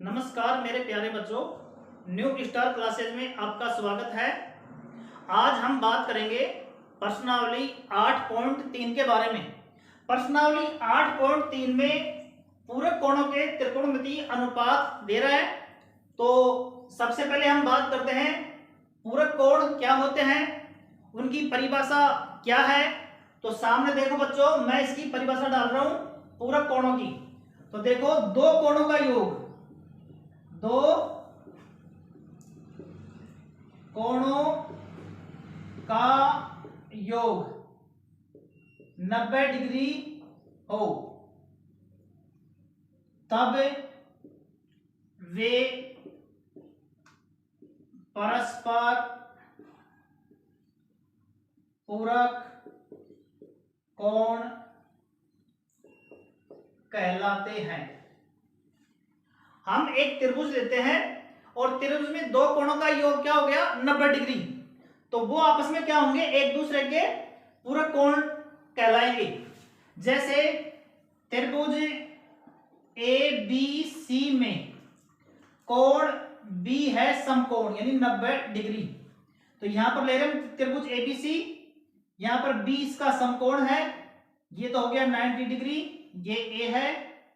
नमस्कार मेरे प्यारे बच्चों, न्यू स्टार क्लासेज में आपका स्वागत है। आज हम बात करेंगे प्रश्नावली 8.3 के बारे में। प्रश्नावली 8.3 में पूरक कोणों के त्रिकोणमितीय अनुपात दे रहा है। तो सबसे पहले हम बात करते हैं पूरक कोण क्या होते हैं, उनकी परिभाषा क्या है। तो सामने देखो बच्चों, मैं इसकी परिभाषा डाल रहा हूं पूरक कोणों की। तो देखो, दो कोणों का योग, दो कोणों का योग 90 डिग्री हो तब वे परस्पर पूरक कोण कहलाते हैं। हम एक त्रिभुज लेते हैं और त्रिभुज में दो कोणों का योग क्या हो गया, 90 डिग्री। तो वो आपस में क्या होंगे, एक दूसरे के पूरक कोण कहलाएंगे। जैसे त्रिभुज ए बी सी में कोण बी है समकोण यानी 90 डिग्री। तो यहां पर ले रहे हैं त्रिभुज ए बी सी, यहां पर बी इसका समकोण है, ये तो हो गया 90 डिग्री। ये ए है,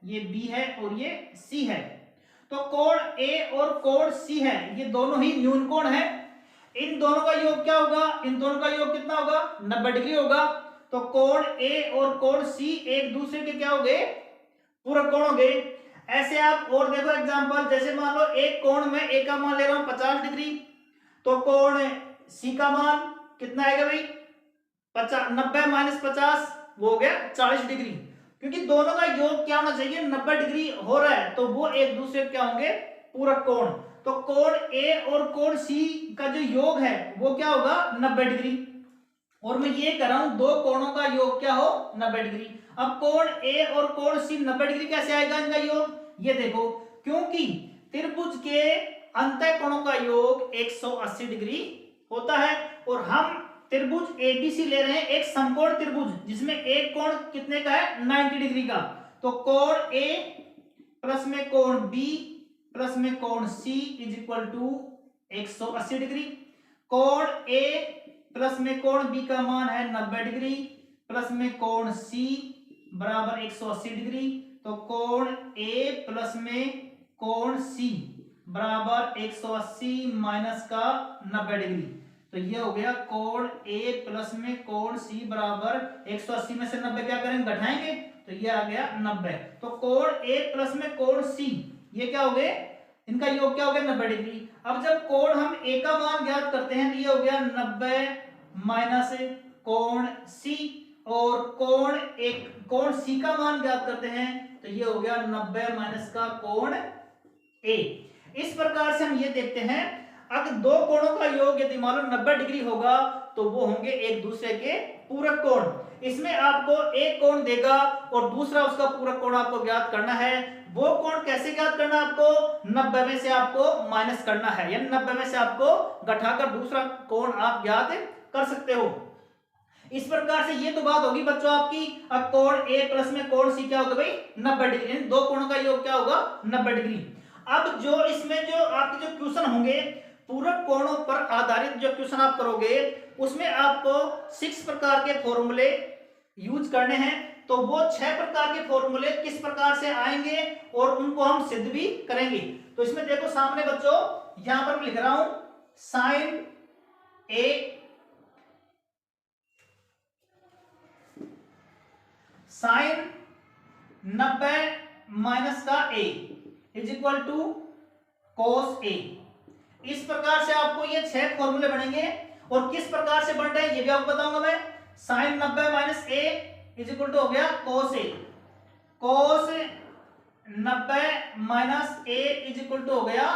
ये बी है और ये सी है। तो कोण ए और कोण सी है, ये दोनों ही न्यून कोण है। इन दोनों का योग क्या होगा, इन दोनों का योग कितना होगा, 90 डिग्री होगा। तो कोण ए और कोण सी एक दूसरे के क्या हो गए, पूरक कोण हो गए। ऐसे आप और देखो एग्जांपल, जैसे मान लो एक कोण में ए का मान ले रहा हूं 50 डिग्री, तो कोण सी का मान कितना आएगा भाई, 90 माइनस 50 वो हो गया 40 डिग्री। क्योंकि दोनों का योग क्या होना चाहिए, 90 डिग्री हो रहा है, तो वो एक दूसरे क्या होंगे, पूरक कोण। तो कोण ए और कोण सी का जो योग है वो क्या होगा, 90 डिग्री। और मैं ये कर रहा हूं दो कोणों का योग क्या हो, 90 डिग्री। अब कोण ए और कोण सी 90 डिग्री कैसे आएगा इनका योग, ये देखो, क्योंकि त्रिभुज के अंतः कोणों का योग 180 डिग्री होता है। और हम त्रिभुज एबीसी ले रहे हैं, एक समकोण त्रिभुज जिसमें एक कोण कितने का है, 90 डिग्री का। तो कोण ए प्लस में कोण बी प्लस में कोण C is equal to 180 degree. कोण ए प्लस में कोण बी का मान है 90 डिग्री प्लस में कोण सी बराबर 180 डिग्री। तो कोण ए प्लस में कोण सी बराबर 180 माइनस का 90 डिग्री। तो ये हो गया कोण ए प्लस में कोण सी बराबर 180 में से 90 क्या करेंगे, घटाएंगे, तो ये आ गया 90। तो कोण ए प्लस में कोण सी ये क्या हो गए, इनका योग क्या हो गया, 90 डिग्री। अब जब कोण हम ए का मान ज्ञात करते हैं तो ये हो गया 90 माइनस कोण सी, और कोण सी का मान ज्ञात करते हैं तो ये हो गया 90 माइनस का कोण ए। इस प्रकार से हम ये देखते हैं, अगर दो कोणों का योग यदि मान लो 90 डिग्री होगा तो वो होंगे एक दूसरे के पूरक कोण। इसमें आपको एक कोण देगा और दूसरा उसका पूरक कोण आपको ज्ञात करना है। वो कोण कैसे ज्ञात करना है, आपको 90 में से आपको माइनस करना है, यानी 90 में से आपको घटाकर दूसरा कोण आप ज्ञात कर सकते हो। इस प्रकार से ये तो बात होगी बच्चों आपकी। अब कोण ए प्लस में कोण सी क्या होगा भाई, 90 डिग्री, दो कोणों का योग क्या होगा, 90 डिग्री। अब जो इसमें जो आपके जो क्वेश्चन होंगे पूरक कोणों पर आधारित जो क्वेश्चन आप करोगे उसमें आपको 6 प्रकार के फॉर्मूले यूज करने हैं। तो वो 6 प्रकार के फॉर्मूले किस प्रकार से आएंगे और उनको हम सिद्ध भी करेंगे। तो इसमें देखो सामने बच्चों, यहां पर मैं लिख रहा हूं साइन ए साइन 90 माइनस का ए इज इक्वल टू कोस ए। इस प्रकार से आपको ये 6 फॉर्मूले बनेंगे। और किस प्रकार से बन रहे हैं ये भी आपको बताऊंगा मैं। Sine 90 minus A is equal to हो गया cos A, cos 90 minus A is equal to हो गया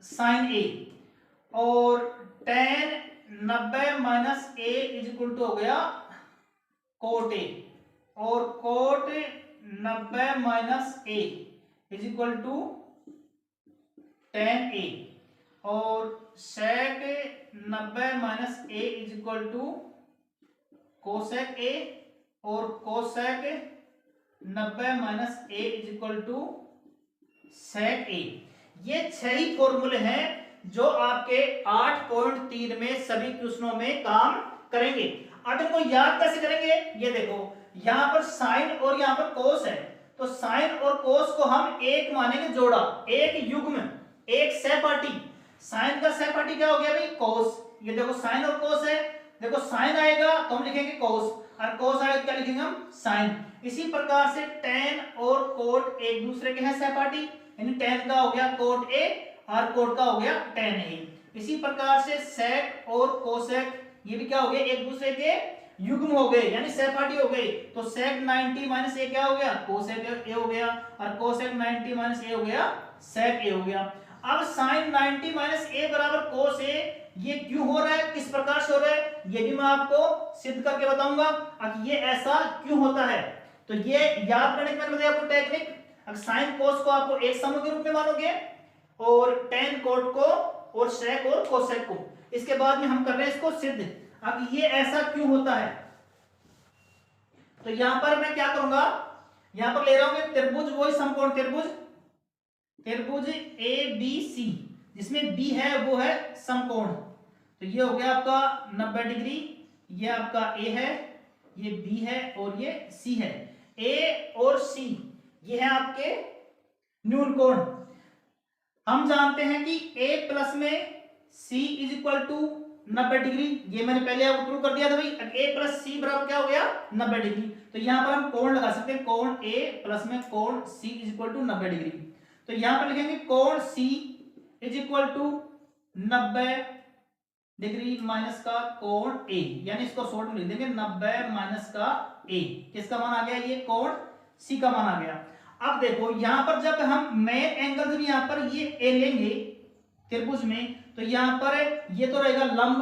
साइन ए, और tan 90 minus A is equal to हो गया कोट ए, और cot 90 minus A is equal to tan A, और sec 90 minus A is equal to cosec A, और cosec 90 minus A is equal to sec a। ये 6 ही फॉर्मूले हैं जो आपके 8.3 में सभी क्वेश्चनों में काम करेंगे। अब इनको याद कैसे करेंगे, ये देखो यहां पर साइन और यहां पर कोस है, तो साइन और कोस को हम एक मानेंगे जोड़ा, एक युग्म, एक सहपाठी। साइन का सहपाठी क्या हो गया भाई, कोस। ये देखो साइन और कोस है, देखो साइन आएगा तो हम लिखेंगे कोस, और कोस आएगा क्या लिखेंगे हम, साइन। इसी प्रकार से टेन और कोट एक दूसरे के हैं सहपाठी, यानी टेन का हो गया कोट ए और कोट का हो गया टेन ए। इसी प्रकार से सेक और कोसेक ये भी क्या हो गए, एक दूसरे के युग्म हो गए, यानी सहपाठी हो गए। तो सेक 90 माइनस ए क्या हो गया, कोसेक ए हो गया, और कोसेक 90 माइनस ए हो गया, सेक ए हो गया। अब साइन 90 माइनस ए बराबर कोस ए, ये क्यों हो रहा है, किस प्रकार से हो रहा है, ये भी मैं आपको सिद्ध करके बताऊंगा। अब ये ऐसा क्यों होता है, तो ये याद करने के मैंने बताया आपको टेक्निक। अब साइन कोस को आपको एक समूह के रूप में मानोगे, और टेन कोट को, और सेक और कोसेक को। इसके बाद में हम कर रहे हैं इसको सिद्ध। अब ये ऐसा क्यों होता है, तो यहां पर मैं क्या करूंगा, यहां पर ले रहा हूं त्रिभुज, वही समकोण त्रिभुज, त्रिभुज ए बी सी, जिसमें बी है वो है समकोण। तो ये हो गया आपका 90 डिग्री, ये आपका ए है, ये बी है और ये सी है। ए और सी ये है आपके न्यून कोण। हम जानते हैं कि ए प्लस में सी इज इक्वल टू 90 डिग्री, ये मैंने पहले आपको प्रूव कर दिया था भाई। ए प्लस सी बराबर क्या हो गया, 90 डिग्री। तो यहां पर हम कोण लगा सकते हैं, कोण ए प्लस में कोण C is equal to 90 degree. तो यहां पर लिखेंगे कोण C is equal to 90 degree minus का कोण ए, यानी इसको शॉर्ट में लिख देंगे 90 माइनस का ए। किसका मान आ गया, ये कोण सी का मान आ गया। अब देखो यहां पर जब हम मेन एंगल जब यहां पर ये ए लेंगे त्रिभुज में, तो यहां पर ये तो रहेगा लंब,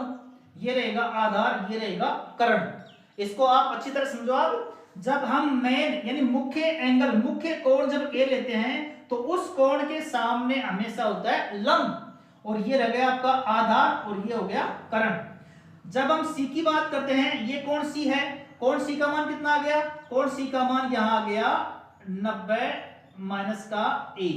ये रहेगा आधार, ये रहेगा कर्ण। इसको आप अच्छी तरह समझो। आप जब हम मेन यानी मुख्य एंगल, मुख्य कोण जब ए लेते हैं, तो उस कोण के सामने हमेशा होता है लंब, और ये रह गया आपका आधार, और ये हो गया कर्ण। जब हम सी की बात करते हैं, ये कोण सी है, कोण सी का मान कितना आ गया, कोण सी का मान यहां आ गया 90 माइनस का ए।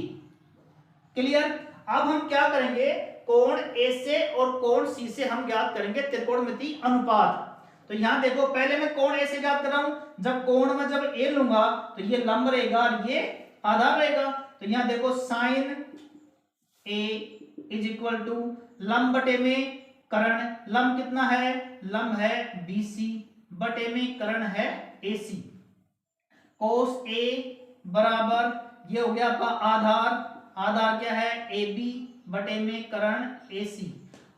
क्लियर। अब हम क्या करेंगे, कोण ए से और कोण सी से हम ज्ञात करेंगे त्रिकोणमिति अनुपात। तो यहां देखो पहले मैं कोण ए से ज्ञात कर रहा हूं, जब कोण में जब ए लूंगा तो ये लंब रहेगा और ये आधार रहेगा। तो यहां देखो sine A is equal to लंब बटे में कर्ण, लंब कितना है, लंब है बीसी बटे में कर्ण है एसी। कोस ए बराबर ये हो गया आपका आधार, आधार क्या है ए बी बटे में कर्ण एसी।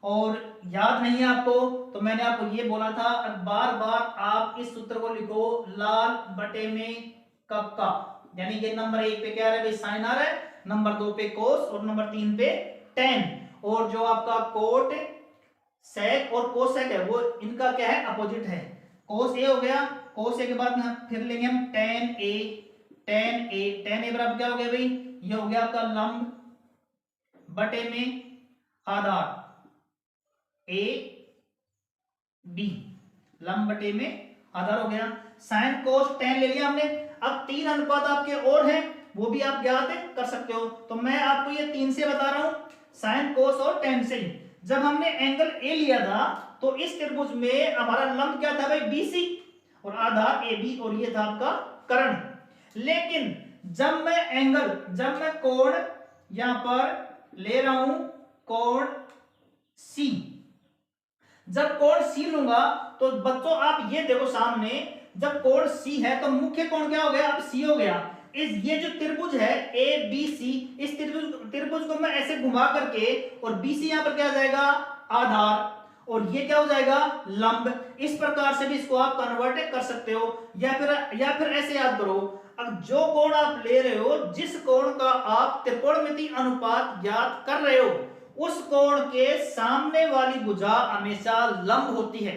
और याद नहीं है आपको तो मैंने आपको ये बोला था, बार बार आप इस सूत्र को लिखो, लाल बटे में कक्का, यानी ये नंबर 1 पे क्या आ रहा है भाई, साइन आ रहा है, नंबर 2 पे कोस और नंबर 3 पे टेन। और जो आपका कोट सेक और कोसेक है वो इनका क्या है, अपोजिट है। कोस ए हो गया, कोस ए के बाद में फिर लेंगे हम टेन ए, टेन ए, टेन ए बराबर क्या हो गया भाई, ये हो गया आपका लंब बटे में आधार ए बी, लंब बटे में आधार हो गया। साइन कोस टेन ले लिया हमने। अब 3 अनुपात आपके और हैं, वो भी आप ज्ञात कर सकते हो। तो मैं आपको ये 3 से बता रहा हूं, साइन कोस और टेन से। जब हमने एंगल ए लिया था तो इस त्रिभुज में हमारा लंब क्या था भाई, बीसी, और आधार ए बी, और ये था आपका कर्ण। लेकिन जब मैं कोण यहां पर ले रहा हूं, कोण सी, जब कोण सी लूंगा तो बच्चों आप ये देखो सामने, जब कोण सी है तो मुख्य कोण क्या हो गया, अब सी हो गया। इस ये जो त्रिभुज है ए बी सी, इस त्रिभुज को मैं ऐसे घुमा करके, और बी सी यहां पर क्या आ जाएगा, आधार, और ये क्या हो जाएगा, लंब। इस प्रकार से भी इसको आप कन्वर्ट कर सकते हो। या फिर ऐसे याद करो, अब जो कोण आप ले रहे हो, जिस कोण का आप त्रिकोणमिति अनुपात ज्ञात कर रहे हो, उस कोण के सामने वाली भुजा हमेशा लंब होती है।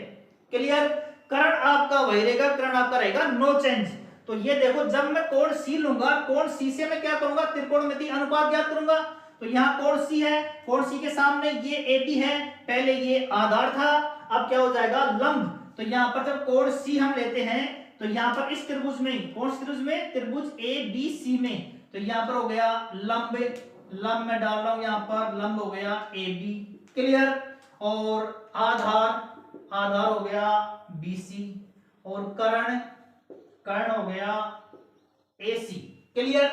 क्लियर। कर्ण आपका वही रहेगा, कर्ण आपका रहेगा नो चेंज। तो ये देखो जब मैं कोण सी लूंगा, कोण सी से मैं क्या करूंगा, त्रिकोणमिति अनुपात ज्ञात करूंगा। तो यहाँ कोण सी है, कोण सी के सामने ये ए बी है, पहले ये आधार था, अब क्या हो जाएगा, लंब। तो यहाँ पर जब कोण सी हम लेते हैं तो यहाँ पर इस त्रिभुज में, कौन से त्रिभुज में, त्रिभुज ए बी सी में तो यहाँ पर हो गया लंब, लंब में डाल रहा हूं यहाँ पर, लंब हो गया ए बी, क्लियर। और आधार, आधार हो गया बी सी, और कर्ण, कर्ण हो गया ए सी, क्लियर।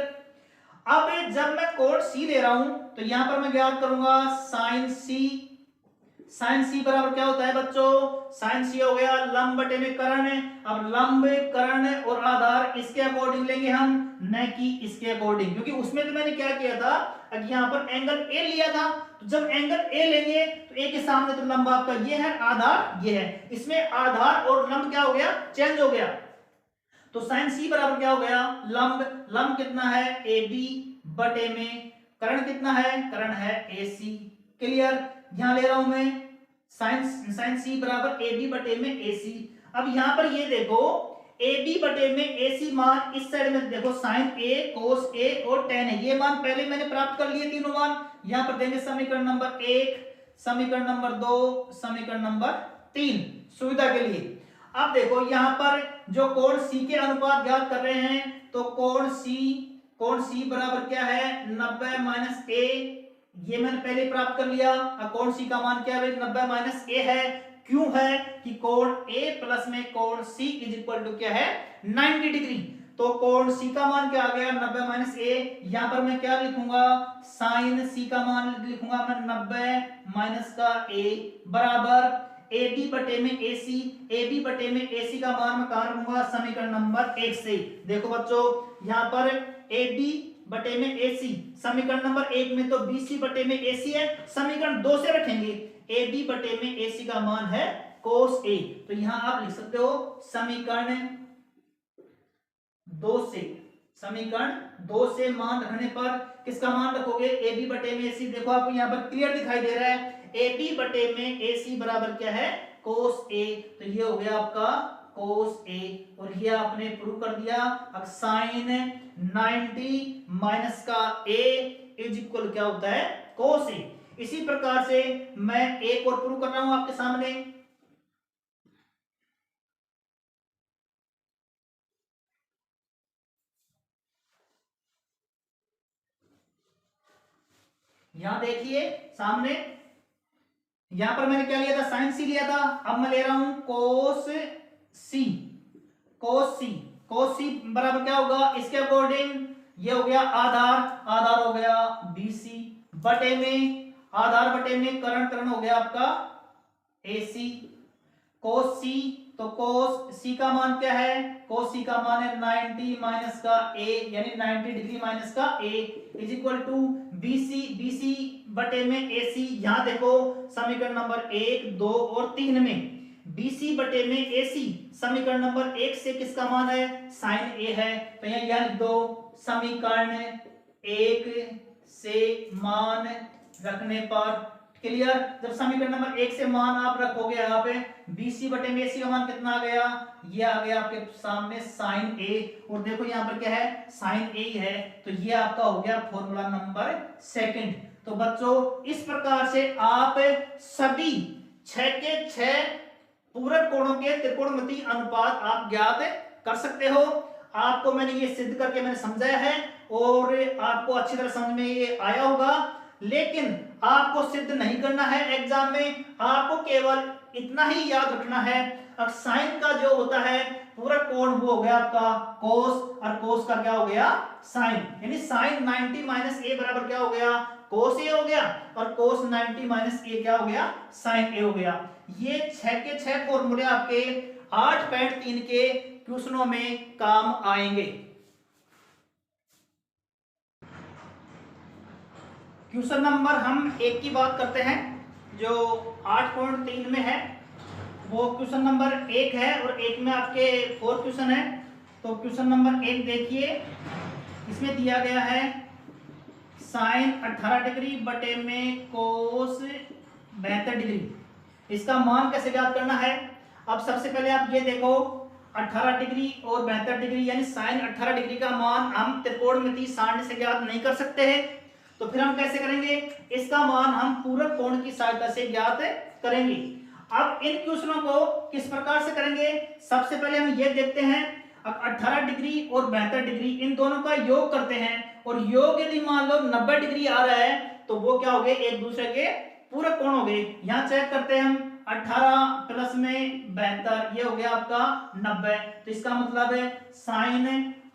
अब जब मैं कोण सी ले रहा हूं तो यहां पर मैं ज्ञात करूंगा साइन सी, साइन सी बराबर क्या होता है बच्चों, साइन सी हो गया लंब बटे में कर्ण। अब लंब, कर्ण और आधार इसके अकॉर्डिंग लेंगे हम, न कि इसके अकॉर्डिंग, क्योंकि उसमें तो मैंने क्या किया था, यहाँ पर एंगल ए लिया था। तो जब एंगल ए लेंगे तो ए के सामने तो लंब आपका ये है, आधार ये है, इसमें आधार और लंब क्या हो गया, चेंज हो गया। तो साइन सी बराबर क्या हो गया, लंब, लंब कितना है ए बी बटे में, कर्ण कितना है, कर्ण है ए सी, क्लियर। यहां ले रहा हूं मैं साइन सी बराबर ए बी बटे में ए सी। अब यहां पर ये देखो ए बी बटे में ए सी मान, इस साइड में देखो साइन ए, कोस ए और टेन है, ये मान पहले मैंने प्राप्त कर लिए तीनों मान। यहां पर देंगे समीकरण नंबर 1, समीकरण नंबर 2, समीकरण नंबर 3 सुविधा के लिए। अब देखो यहां पर जो कोण सी के अनुपात ज्ञात कर रहे हैं, तो कोण सी बराबर क्या है 90 माइनस ए, ये मैंने पहले प्राप्त कर लिया। अब कोण सी का मान क्या है, 90 माइनस ए है। क्यों है कि कोण ए प्लस में कोण सी इज इक्वल टू क्या है 90 डिग्री। तो कोण सी का मान क्या आ गया 90 माइनस ए, यहां पर मैं क्या लिखूंगा, साइन सी का मान लिखूंगा मैं 90 माइनस का ए बराबर ए बी बटे में ए सी, ए बी बटे में ए सी का मान मैं कहां रखूंगा, समीकरण नंबर 1 से। देखो बच्चों यहां पर ए बी बटे में ए सी, समीकरण नंबर 1 में तो बी सी बटे में ए सी है, समीकरण 2 से रखेंगे ए बी बटे में ए सी का मान है कोस ए। तो यहां आप लिख सकते हो समीकरण 2 से, समीकरण 2 से मान रखने पर किसका मान रखोगे, ए बी बटे में ए सी। देखो आपको यहां पर क्लियर दिखाई दे रहा है, ए बी बटे में ए सी बराबर क्या है कोस ए। तो ये हो गया आपका कोस ए, और ये आपने प्रूव कर दिया। अब साइन 90 माइनस का ए इज इक्वल क्या होता है कोस ए। इसी प्रकार से मैं एक और प्रूव कर रहा हूं आपके सामने। यहां देखिए सामने, यहां पर मैंने क्या लिया था, साइन सी लिया था। अब मैं ले रहा हूं कोस सी, कोस सी, कोस सी बराबर क्या होगा, इसके अकॉर्डिंग ये हो गया आधार, आधार हो गया बी सी बटे में, आधार बटे में कर्ण, कर्ण हो गया आपका ए सी, कोस सी। तो कोस सी का मान क्या है, कोस सी का मान है 90 माइनस का ए, यानी 90 डिग्री माइनस का A is equal to BC, BC बटे में एसी। यहां देखो समीकरण नंबर 1, 2 और 3 में बीसी बटे में एसी, समीकरण नंबर 1 से किसका मान है, साइन ए है। तो यहां लिख दो समीकरण 1 से मान रखने पर, क्लियर। जब समीकरण नंबर 1 से मान आप रखोगे यहाँ पे, बीसी बटे में एसी का मान कितना आ गया, ये आ गया आपके सामने साइन ए, और देखो यहाँ पर क्या है साइन ए है। तो ये आपका हो गया फॉर्मूला नंबर 2। तो बच्चों इस प्रकार से आप सभी 6 के 6 पूरक कोणों के त्रिकोणमितीय अनुपात आप ज्ञात कर सकते हो। आपको मैंने ये सिद्ध करके मैंने समझाया है, और आपको अच्छी तरह समझ में ये आया होगा। लेकिन आपको सिद्ध नहीं करना है एग्जाम में, आपको केवल इतना ही याद रखना है, अब साइन का जो होता है पूरा कोण वो हो गया आपका कोस, और कोस का क्या हो गया साइन, यानी साइन 90 माइनस ए बराबर क्या हो गया कोस ए हो गया, और कोस 90 माइनस ए क्या हो गया साइन ए हो गया। ये 6 के 6 फॉर्मूले आपके 8.3 के क्वेश्चनों में काम आएंगे। क्वेश्चन नंबर हम 1 की बात करते हैं, जो 8.3 में है, वो क्वेश्चन नंबर 1 है, और 1 में आपके 4 क्वेश्चन है। तो क्वेश्चन नंबर 1 देखिए, इसमें दिया गया है साइन 18 डिग्री बटे में कोस 72 डिग्री, इसका मान कैसे ज्ञात करना है। अब सबसे पहले आप ये देखो 18 डिग्री और 72 डिग्री, यानी साइन 18 डिग्री का मान हम त्रिकोणमितीय सारणी से ज्ञात नहीं कर सकते हैं, तो फिर हम कैसे करेंगे, इसका मान हम पूरक कोण की सहायता से ज्ञात करेंगे। अब इन क्वेश्चनों को किस प्रकार से करेंगे, सबसे पहले हम ये देखते हैं 18 डिग्री और 72 डिग्री इन दोनों का योग करते हैं, और योग यदि मान लो 90 डिग्री आ रहा है तो वो क्या हो गए, एक दूसरे के पूरक कोण हो गए। यहां चेक करते हैं हम, 18 प्लस में 72, ये हो गया आपका 90। तो इसका मतलब है साइन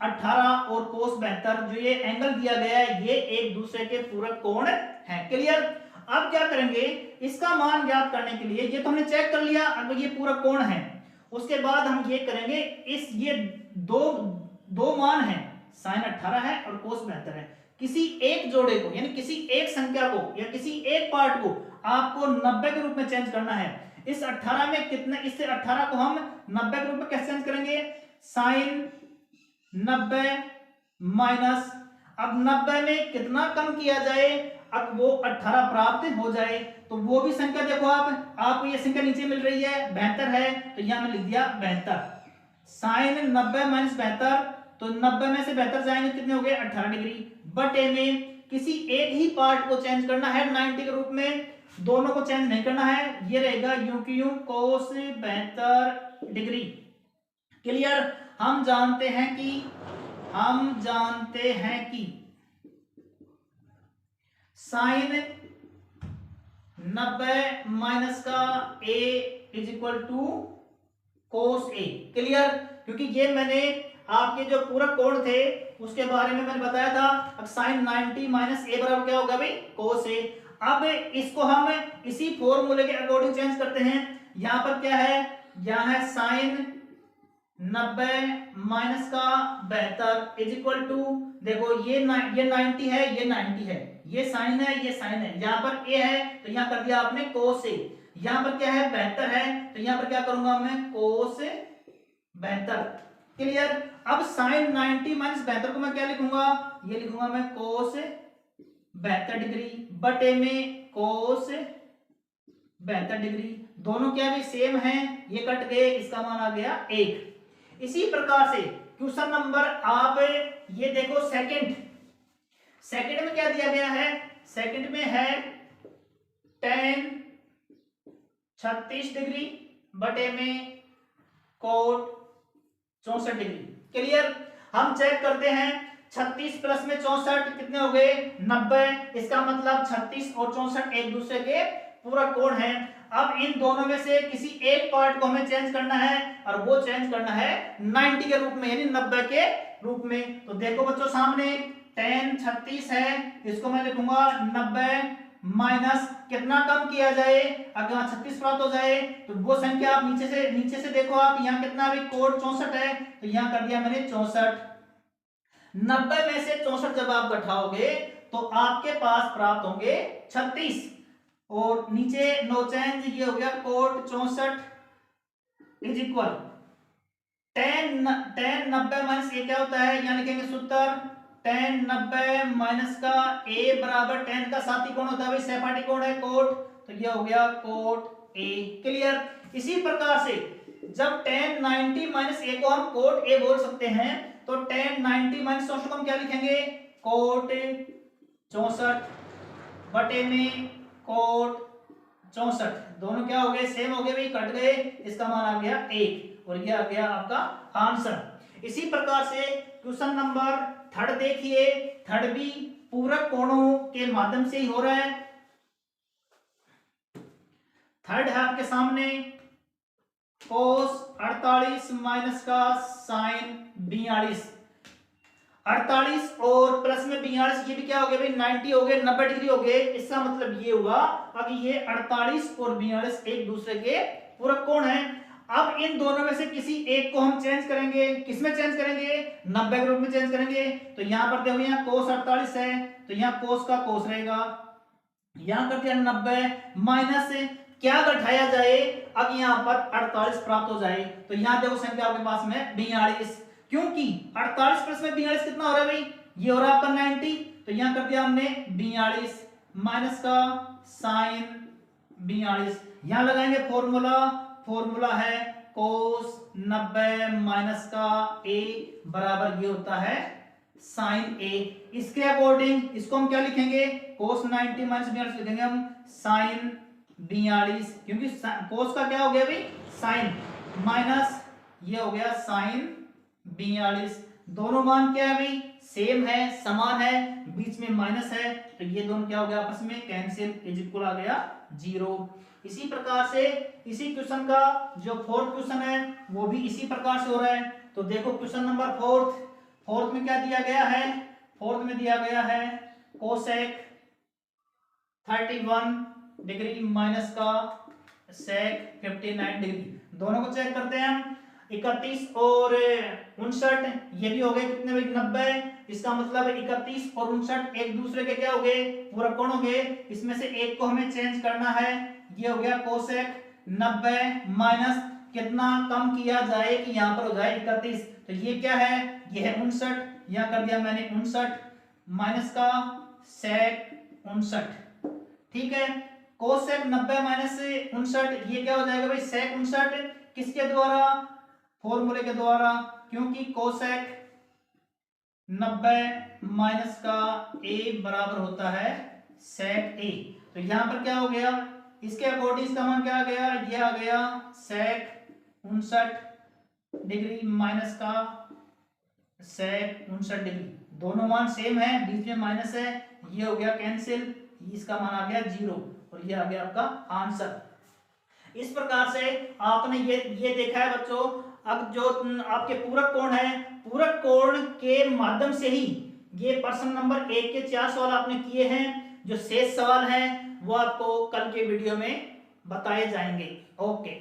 18 और कोस 72 जो ये एंगल दिया गया है ये एक दूसरे के पूरक कोण है। क्लियर। अब क्या करेंगे, इसका मान ज्ञात करने के लिए, ये तो हमने चेक कर लिया, अब ये पूरक कोण है, उसके बाद हम ये करेंगे, इस ये दो मान है, साइन 18 है और कोस 72 है, किसी एक जोड़े को यानी किसी एक संख्या को या किसी एक पार्ट को आपको 90 के रूप में चेंज करना है। इस 18 में कितने, इससे 18 को हम 90 के रूप में कैसे चेंज करेंगे, साइन 90 माइनस, अब 90 में कितना कम किया जाए, अब वो 18 प्राप्त हो जाए। तो वो भी संख्या देखो आपको ये संख्या नीचे मिल रही है 72 है, तो यहां मैं लिख दिया 72, साइन 90 माइनस 72, तो 90 में से 72 जाएंगे कितने हो गए 18 डिग्री, बटे में किसी एक ही पार्ट को चेंज करना है 90 के रूप में, दोनों को चेंज नहीं करना है, ये रहेगा यूं की यूं कोस 72 डिग्री। क्लियर। हम जानते हैं कि साइन 90 माइनस का a is equal to cos a। Clear. क्योंकि ये मैंने आपके जो पूरक कोण थे उसके बारे में मैंने बताया था। अब साइन 90 माइनस a बराबर क्या होगा भाई, कोस a। अब इसको हम इसी फॉर्मूले के अकॉर्डिंग चेंज करते हैं। यहां पर क्या है, यहां है साइन 90 माइनस का 72 इज इक्वल टू, देखो ये 90 है, ये 90 है, ये साइन है, ये साइन है, यहाँ पर a है तो यहाँ कर दिया आपने कोस a, यहाँ पर क्या है 72 है तो यहाँ पर क्या करूंगा मैं कोस 72। क्लियर। अब साइन 90 माइनस 72 को मैं क्या लिखूंगा, ये लिखूंगा मैं कोस 72 डिग्री बटे में कोस 72 डिग्री, दोनों क्या भी सेम है, ये कट गए, इसका मान आ गया 1। इसी प्रकार से क्वेश्चन नंबर आप ये देखो सेकंड में क्या दिया गया है, सेकंड में है tan 36 डिग्री बटे में कोट 64 डिग्री। क्लियर। हम चेक करते हैं 36 प्लस में 64 कितने हो गए 90, इसका मतलब 36 और 64 एक दूसरे के पूरक कोण है। अब इन दोनों में से किसी एक पार्ट को हमें चेंज करना है और वो चेंज करना है 90 के रूप में यानी 90 के रूप में। तो देखो बच्चों सामने tan 36 है, इसको मैं लिखूंगा 90 माइनस कितना कम किया जाए, अगर यहाँ 36 प्राप्त हो जाए तो वो संख्या आप नीचे से देखो आप, यहाँ कितना अभी कोड 64 है तो यहाँ कर दिया मैंने 64। 90 में से 64 जब आप घटाओगे तो आपके पास प्राप्त होंगे 36 और नीचे नो चेंज, ये हो गया cot 64 is equal tan 90 minus A क्या होता है, यहाँ लिखेंगे सूत्र tan 90 माइनस का a बराबर tan का साथी कोण होता है भाई सहपाठी कोण है कोट, तो ये हो गया कोट a। क्लियर। इसी प्रकार से जब tan 90 माइनस a को हम कोट a बोल सकते हैं तो tan 90 माइनस 64 को हम क्या लिखेंगे कोट 64 बटे में कोट 64, दोनों क्या हो गए सेम हो गए भाई, कट गए, इसका मान आ गया 1 और ये आ गया आपका आंसर। इसी प्रकार से क्वेश्चन नंबर थर्ड देखिए, थर्ड भी पूरक कोणों के माध्यम से ही हो रहा है। थर्ड है आपके सामने कोस 48 माइनस का साइन 42, 48 और प्लस में 42, ये भी क्या हो गया भाई 90 हो गए, 90 डिग्री हो गए। इसका मतलब ये हुआ अब ये 48 और 42 एक दूसरे के पूरक कोण है। अब इन दोनों में से किसी एक को हम चेंज करेंगे, किसमें चेंज करेंगे 90 के रूप में चेंज करेंगे। तो यहां पर देखो यहाँ कोस 48 है तो यहाँ कोस का कोस रहेगा, यहां कर दिया 90 माइनस से क्या घटाया जाए, अब यहाँ पर 48 प्राप्त हो जाए। तो यहाँ देखो संख्या आपके पास में 42, क्योंकि 48 प्लस में 42 कितना हो रहा है भाई, ये हो रहा है आपका 90, तो यहां कर दिया हमने 42 माइनस का साइन 42, यहां लगाएंगे फॉर्मूला है कोस 90 माइनस का a बराबर ये होता है साइन a। इसके अकॉर्डिंग इसको हम क्या लिखेंगे कोस 90 माइनस 42 लिखेंगे हम साइन 42, क्योंकि कोस का क्या हो गया भाई साइन, माइनस ये हो गया साइन 42, दोनों मान क्या है भाई सेम है, समान है, बीच में माइनस है, तो ये दोनों क्या हो गया आपस में कैंसिल, इज इक्वल आ गया 0। इसी प्रकार से इसी क्वेश्चन का जो फोर्थ क्वेश्चन है वो भी इसी प्रकार से हो रहा है। तो देखो क्वेश्चन नंबर फोर्थ में क्या दिया गया है, फोर्थ में दिया गया है कोसेक 31 डिग्री माइनस का सेक 59 डिग्री। दोनों को चेक करते हैं हम, 31 और 59 ये भी हो गए कितने भाई 90। इसका मतलब 31 और 59 एक दूसरे के क्या हो गए, पूरा कोण हो गए। इसमें से एक को हमें चेंज करना है, ये हो गया कोसेक 90 माइनस कितना कम किया जाए कि यहां पर हो जाए 31, तो ये क्या है, ये है 59, यहां कर दिया मैंने 59 माइनस का सेक 59। ठीक है, कोसेक 90 माइनस 59 ये क्या हो जाएगा भाई सेक 59, किसके द्वारा, फॉर्मूले के द्वारा, क्योंकि कोसेक 90 माइनस का a बराबर होता है सेक a। तो यहां पर क्या हो गया, इसके अकॉर्डिंग इसका मान क्या आ गया, ये आ गया सेक 59 डिग्री माइनस का सेक 59 डिग्री। दोनों मान सेम है, बीच में माइनस है, ये हो गया कैंसिल, इसका मान आ गया 0 और ये आ गया आपका आंसर। इस प्रकार से आपने ये देखा है बच्चों। अब जो आपके पूरक कोण है, पूरक कोण के माध्यम से ही ये प्रश्न नंबर 1 के 4 सवाल आपने किए हैं। जो शेष सवाल हैं वो आपको कल के वीडियो में बताए जाएंगे। ओके।